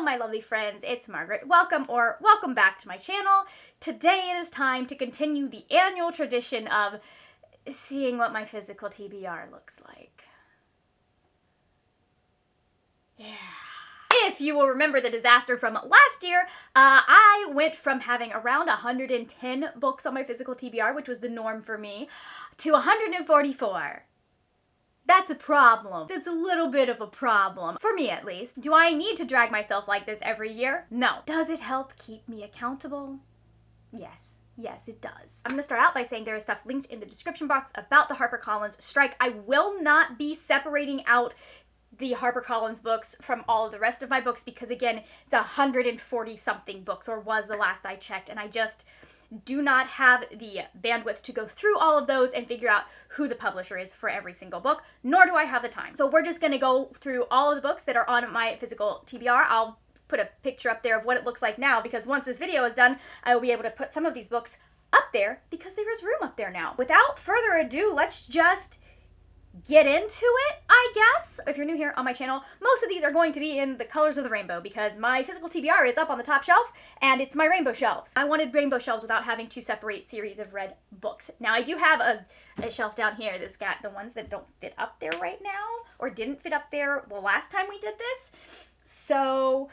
my lovely friends, it's Margaret. Welcome back to my channel. Today it is time to continue the annual tradition of seeing what my physical TBR looks like. Yeah. If you will remember the disaster from last year, I went from having around 110 books on my physical TBR, which was the norm for me, to 144. That's a problem. It's a little bit of a problem, for me at least. Do I need to drag myself like this every year? No. Does it help keep me accountable? Yes. Yes, it does. I'm gonna start out by saying there is stuff linked in the description box about the HarperCollins strike. I will not be separating out the HarperCollins books from all of the rest of my books because, again, it's 140 something books, or was the last I checked, and I just do not have the bandwidth to go through all of those and figure out who the publisher is for every single book, nor do I have the time. So we're just going to go through all of the books that are on my physical TBR. I'll put a picture up there of what it looks like now, because once this video is done, I will be able to put some of these books up there because there is room up there now. Without further ado, let's just get into it, I guess. If you're new here on my channel, most of these are going to be in the colors of the rainbow because my physical TBR is up on the top shelf and it's my rainbow shelves. I wanted rainbow shelves without having to separate series of read books. Now I do have a shelf down here that's got the ones that don't fit up there right now, or didn't fit up there the last time we did this. So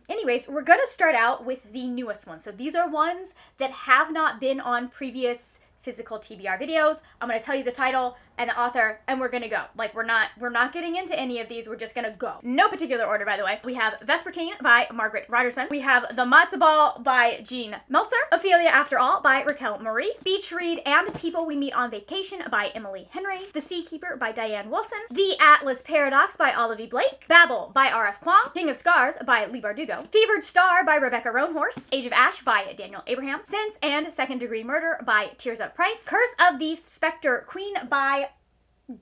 anyways, we're gonna start out with the newest ones. So these are ones that have not been on previous physical TBR videos. I'm going to tell you the title and the author, and we're going to go. Like, we're not getting into any of these. We're just going to go. No particular order, by the way. We have Vespertine by Margaret Ryderson. We have The Matzo Ball by Jean Meltzer. Ophelia After All by Raquel Marie. Beach Read and People We Meet on Vacation by Emily Henry. The Seakeeper by Diane Wilson. The Atlas Paradox by Olivia Blake. Babel by R.F. Kuang. King of Scars by Leigh Bardugo. Fevered Star by Rebecca Roanhorse. Age of Ash by Daniel Abraham. Sense and Second Degree Murder by Tirzah Price. Curse of the Spectre Queen by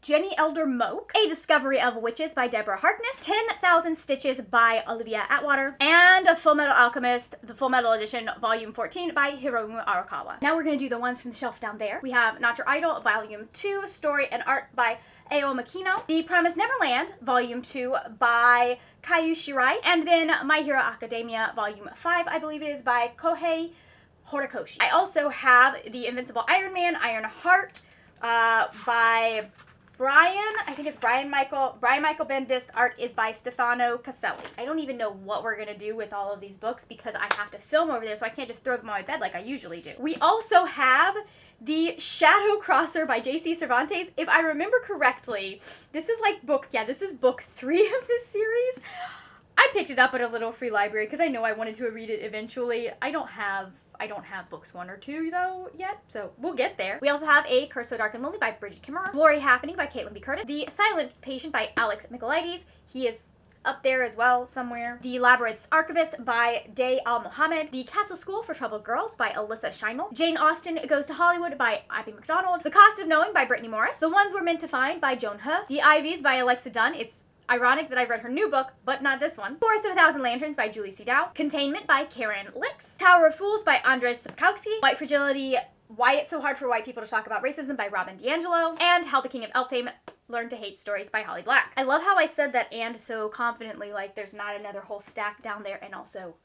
Jenny Elder Moak. A Discovery of Witches by Deborah Harkness. 10,000 Stitches by Olivia Atwater. And A Full Metal Alchemist, the Full Metal Edition, Volume 14 by Hiromu Arakawa. Now we're going to do the ones from the shelf down there. We have Not Your Idol, Volume 2, Story and Art by Ao Makino. The Promised Neverland, Volume 2 by Kayu Shirai. And then My Hero Academia, Volume 5, I believe it is, by Kohei Horikoshi. I also have The Invincible Iron Man, Iron Heart, by Brian, I think it's Brian Michael Bendis. Art is by Stefano Caselli. I don't even know what we're gonna do with all of these books because I have to film over there, so I can't just throw them on my bed like I usually do. We also have The Shadow Crosser by J.C. Cervantes. If I remember correctly, this is like this is book 3 of this series. I picked it up at a little free library because I know I wanted to read it eventually. I don't have books 1 or 2 though yet, so we'll get there. We also have A Curse So Dark and Lonely by Bridget Kimmerer. Glory Happening by Caitlin B. Curtis. The Silent Patient by Alex Michaelides. He is up there as well somewhere. The Labyrinth's Archivist by Day Al Mohammed. The Castle School for Troubled Girls by Alyssa Scheinel. Jane Austen Goes to Hollywood by Abby McDonald. The Cost of Knowing by Brittany Morris. The Ones We're Meant to Find by Joan He. The Ivies by Alexa Dunn. It's ironic that I read her new book, but not this one. Forest of a Thousand Lanterns by Julie C. Dow. Containment by Karen Licks. Tower of Fools by Andrzej Sapkowski. White Fragility, Why It's So Hard for White People to Talk About Racism by Robin DiAngelo. And How the King of Elfame Learned to Hate Stories by Holly Black. I love how I said that "and" so confidently, like there's not another whole stack down there, and also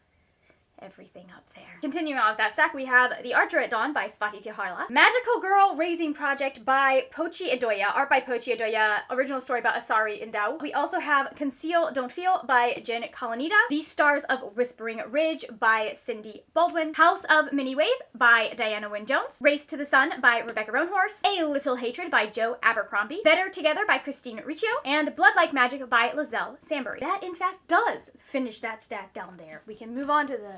everything up there. Continuing on with that stack, we have The Archer at Dawn by Swati Tiharla. Magical Girl Raising Project by Pochi Edoya. Art by Pochi Edoya. Original story by Asari Indau. We also have Conceal Don't Feel by Jen Kalanita. The Stars of Whispering Ridge by Cindy Baldwin. House of Many Ways by Diana Wynne Jones. Race to the Sun by Rebecca Roanhorse. A Little Hatred by Joe Abercrombie. Better Together by Christine Riccio. And Blood Like Magic by Lizelle Sambury. That, in fact, does finish that stack down there. We can move on to the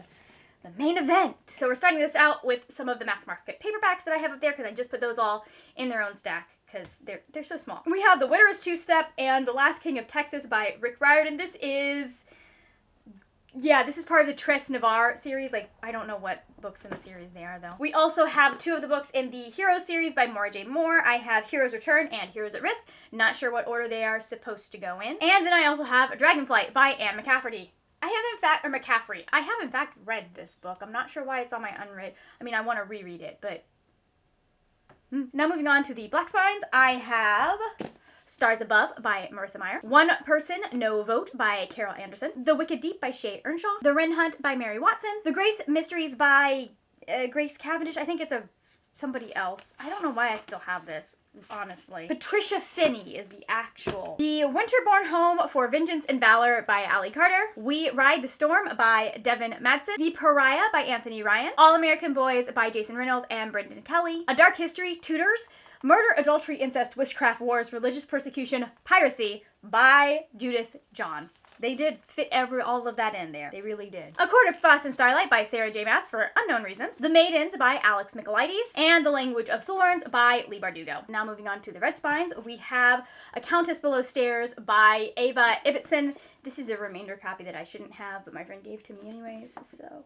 main event. So we're starting this out with some of the mass market paperbacks that I have up there because I just put those all in their own stack because they're so small. We have The Winter is Two-Step and The Last King of Texas by Rick Riordan. This is part of the Tres Navarre series. Like, I don't know what books in the series they are though. We also have 2 of the books in the Heroes series by Maura J. Moore. I have Heroes Return and Heroes at Risk. Not sure what order they are supposed to go in. And then I also have Dragonflight by Anne McCafferty. I have in fact read this book. I'm not sure why it's on my unread. I mean, I want to reread it, but... Now moving on to the Black Spines, I have Stars Above by Marissa Meyer. One Person, No Vote by Carol Anderson. The Wicked Deep by Shay Earnshaw. The Wren Hunt by Mary Watson. The Grace Mysteries by Grace Cavendish. I think it's somebody else. I don't know why I still have this, honestly. Patricia Finney is the actual. The Winterborn Home for Vengeance and Valor by Allie Carter. We Ride the Storm by Devin Madsen. The Pariah by Anthony Ryan. All American Boys by Jason Reynolds and Brendan Kelly. A Dark History, Tudors. Murder, Adultery, Incest, Witchcraft, Wars, Religious Persecution, Piracy by Judith John. They did fit all of that in there. They really did. A Court of Frost and Starlight by Sarah J. Maas for unknown reasons. The Maidens by Alex Michaelides. And The Language of Thorns by Leigh Bardugo. Now moving on to the Red Spines, we have A Countess Below Stairs by Ava Ibbotson. This is a remainder copy that I shouldn't have, but my friend gave to me anyways, so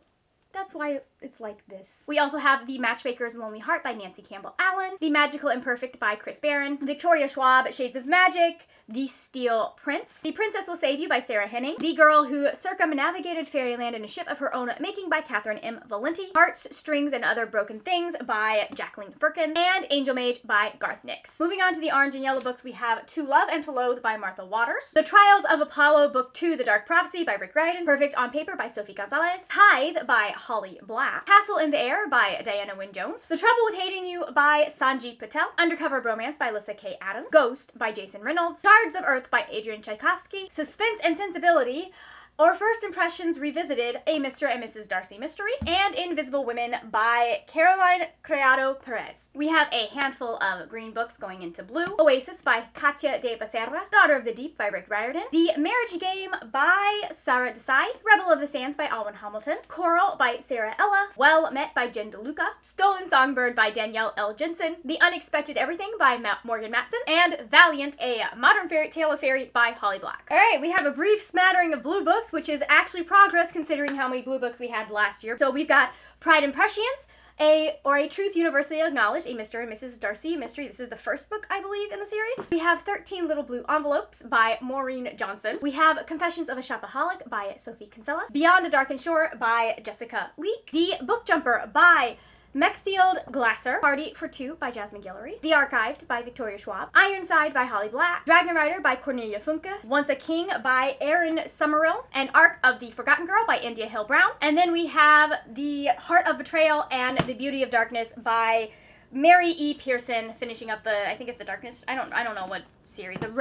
that's why it's like this. We also have The Matchmaker's Lonely Heart by Nancy Campbell Allen. The Magical Imperfect by Chris Barron. Victoria Schwab, Shades of Magic. The Steel Prince. The Princess Will Save You by Sarah Henning. The Girl Who Circumnavigated Fairyland in a Ship of Her Own Making by Catherine M. Valenti. Hearts, Strings, and Other Broken Things by Jacqueline Firkin. And Angel Mage by Garth Nix. Moving on to the orange and yellow books, we have To Love and to Loathe by Martha Waters. The Trials of Apollo Book 2, The Dark Prophecy by Rick Riordan. Perfect on Paper by Sophie Gonzalez. Tithe by Holly Black. Castle in the Air by Diana Wynne Jones. The Trouble with Hating You by Sanjeev Patel. Undercover Bromance by Lissa K. Adams. Ghost by Jason Reynolds. Shards of Earth by Adrian Tchaikovsky. Suspense and Sensibility, or First Impressions Revisited, A Mr. and Mrs. Darcy Mystery. And Invisible Women by Caroline Criado Perez. We have a handful of green books going into blue. Oasis by Katia de Becerra. Daughter of the Deep by Rick Riordan. The Marriage Game by Sarah Desai. Rebel of the Sands by Alwyn Hamilton. Coral by Sarah Ella. Well Met by Jen DeLuca. Stolen Songbird by Danielle L. Jensen. The Unexpected Everything by Morgan Matson. And Valiant, a Modern Fairy Tale of Fairy by Holly Black. Alright, we have a brief smattering of blue books, which is actually progress considering how many blue books we had last year. So we've got Pride and Prescience, A Truth Universally Acknowledged, A Mr. and Mrs. Darcy Mystery. This is the first book, I believe, in the series. We have 13 Little Blue Envelopes by Maureen Johnson. We have Confessions of a Shopaholic by Sophie Kinsella. Beyond a Darkened Shore by Jessica Leek. The Book Jumper by Mechthild Glasser. Party for Two by Jasmine Guillory. The Archived by Victoria Schwab. Ironside by Holly Black. Dragon Rider by Cornelia Funke. Once a King by Erin Summerall. And Arc of the Forgotten Girl by India Hill Brown. And then we have The Heart of Betrayal and The Beauty of Darkness by Mary E. Pearson, finishing up I think it's the Darkness, I don't know what series, the The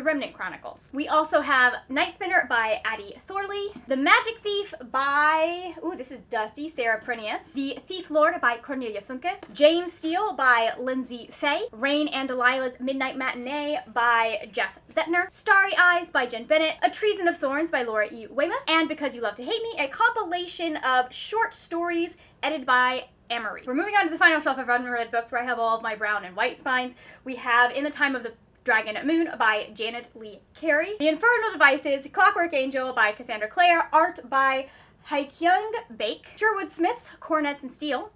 Remnant Chronicles. We also have Night Spinner by Addie Thorley. The Magic Thief by, this is Dusty, Sarah Prenius. The Thief Lord by Cornelia Funke. Jane Steele by Lindsay Fay. Rain and Delilah's Midnight Matinee by Jeff Zettner. Starry Eyes by Jen Bennett. A Treason of Thorns by Laura E. Weymouth. And Because You Love to Hate Me, a compilation of short stories edited by Amory. We're moving on to the final shelf of unread books where I have all of my brown and white spines. We have In the Time of the Dragon Moon by Janet Lee Carey. The Infernal Devices, Clockwork Angel by Cassandra Clare. Art by Haikyung Baek. Sherwood Smith's Cornets and Steel.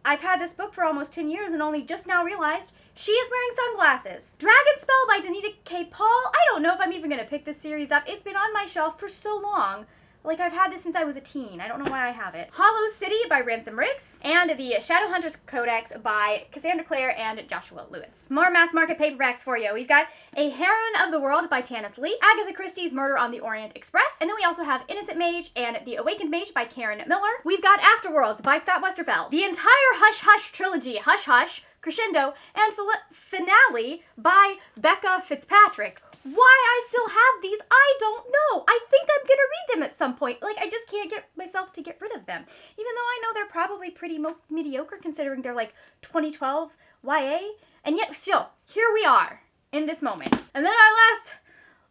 I've had this book for almost 10 years and only just now realized she is wearing sunglasses. Dragon Spell by Danita K. Paul. I don't know if I'm even going to pick this series up. It's been on my shelf for so long. Like, I've had this since I was a teen. I don't know why I have it. Hollow City by Ransom Riggs. And the Shadowhunters Codex by Cassandra Clare and Joshua Lewis. More mass market paperbacks for you. We've got A Heron of the World by Tanith Lee. Agatha Christie's Murder on the Orient Express. And then we also have Innocent Mage and The Awakened Mage by Karen Miller. We've got Afterworlds by Scott Westerfeld. The entire Hush Hush trilogy, Hush Hush, Crescendo, and Finale by Becca Fitzpatrick. Why I still have these, I don't know. I think I'm gonna read them at some point. Like, I just can't get myself to get rid of them. Even though I know they're probably pretty mediocre considering they're like 2012 YA. And yet, still, here we are in this moment. And then our last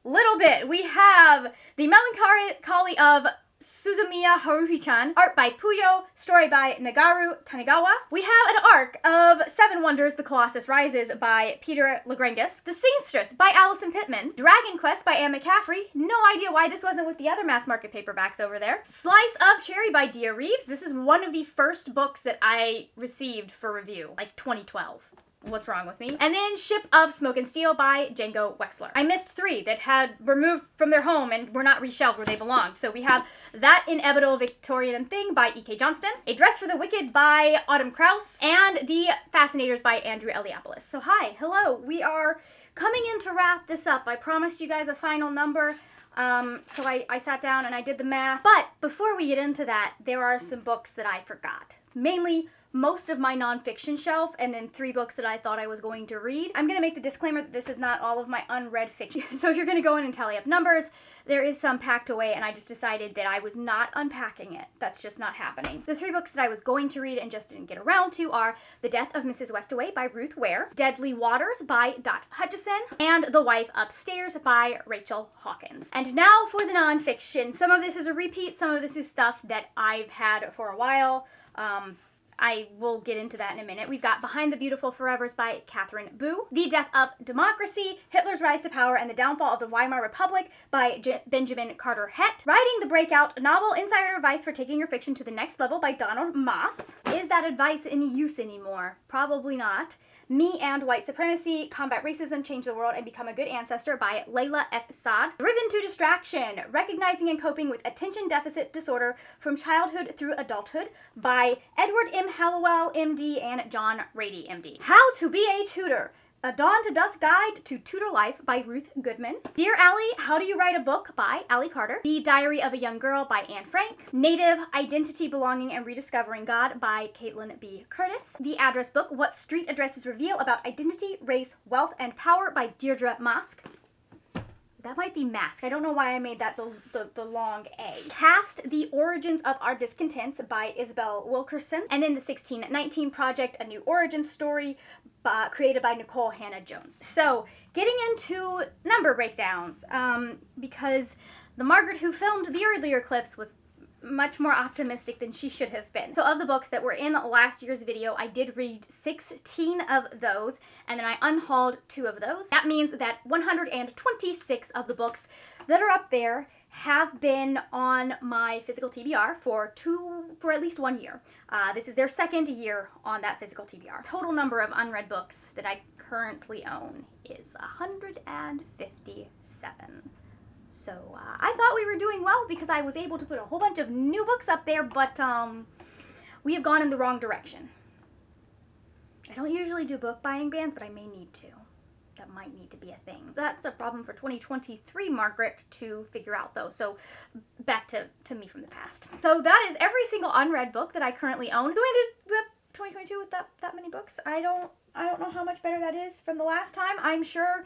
little bit, we have The Melancholy of Suzumiya Haruhi-chan, art by Puyo, story by Nagaru Tanigawa. We have an arc of Seven Wonders, The Colossus Rises by Peter Legrengus. The Seamstress by Allison Pittman. Dragon Quest by Anne McCaffrey. No idea why this wasn't with the other mass market paperbacks over there. Slice of Cherry by Dia Reeves. This is one of the first books that I received for review, like 2012. What's wrong with me? And then Ship of Smoke and Steel by Django Wexler. I missed 3 that had removed from their home and were not reshelved where they belonged. So we have That Inevitable Victorian Thing by E.K. Johnston, A Dress for the Wicked by Autumn Krause, and The Fascinators by Andrew Eliopoulos. So hi, hello, we are coming in to wrap this up. I promised you guys a final number. So I sat down and I did the math. But before we get into that, there are some books that I forgot. Mainly most of my nonfiction shelf, and then 3 books that I thought I was going to read. I'm going to make the disclaimer that this is not all of my unread fiction. So if you're going to go in and tally up numbers, there is some packed away, and I just decided that I was not unpacking it. That's just not happening. The 3 books that I was going to read and just didn't get around to are The Death of Mrs. Westaway by Ruth Ware, Deadly Waters by Dot Hutchison, and The Wife Upstairs by Rachel Hawkins. And now for the nonfiction. Some of this is a repeat, some of this is stuff that I've had for a while. I will get into that in a minute. We've got Behind the Beautiful Forevers by Catherine Boo, The Death of Democracy, Hitler's Rise to Power and the Downfall of the Weimar Republic by Benjamin Carter Hett, Writing the Breakout, Novel Insider Advice for Taking Your Fiction to the Next Level by Donald Moss. Is that advice in use anymore? Probably not. Me and White Supremacy, Combat Racism, Change the World, and Become a Good Ancestor by Layla F. Saad. Driven to Distraction, Recognizing and Coping with Attention Deficit Disorder from Childhood Through Adulthood by Edward M. Hallowell, MD, and John Rady, MD. How to Be a Tutor, A Dawn to Dusk Guide to Tutor Life by Ruth Goodman. Dear Allie, How Do You Write a Book by Allie Carter. The Diary of a Young Girl by Anne Frank. Native Identity, Belonging, and Rediscovering God by Caitlin B. Curtis. The Address Book, What Street Addresses Reveal About Identity, Race, Wealth, and Power by Deirdre Mosk. That might be Mask. I don't know why I made that the long A. Cast, The Origins of Our Discontents by Isabel Wilkerson. And then the 1619 Project, A New Origin Story created by Nicole Hannah-Jones. So, getting into number breakdowns, because the Margaret who filmed the earlier clips was much more optimistic than she should have been. So of the books that were in last year's video, I did read 16 of those, and then I unhauled 2 of those. That means that 126 of the books that are up there have been on my physical TBR for at least 1 year. This is their 2nd year on that physical TBR. Total number of unread books that I currently own is 157. So, I thought we were doing well because I was able to put a whole bunch of new books up there, but, we have gone in the wrong direction. I don't usually do book buying bans, but I may need to. That might need to be a thing. That's a problem for 2023, Margaret, to figure out, though. So, back to me from the past. So, that is every single unread book that I currently own. Do I do 2022 with that many books? I don't know how much better that is from the last time. I'm sure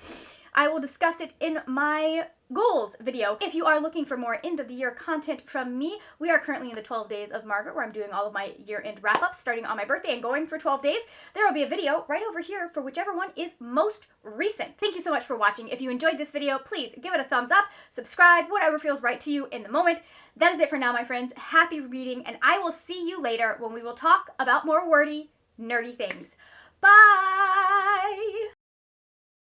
I will discuss it in my goals video. If you are looking for more end of the year content from me, we are currently in the 12 Days of Margaret, where I'm doing all of my year-end wrap-ups starting on my birthday and going for 12 days. There will be a video right over here for whichever one is most recent. Thank you so much for watching. If you enjoyed this video, please give it a thumbs up, subscribe, whatever feels right to you in the moment. That is it for now, my friends. Happy reading, and I will see you later when we will talk about more wordy, nerdy things. Bye!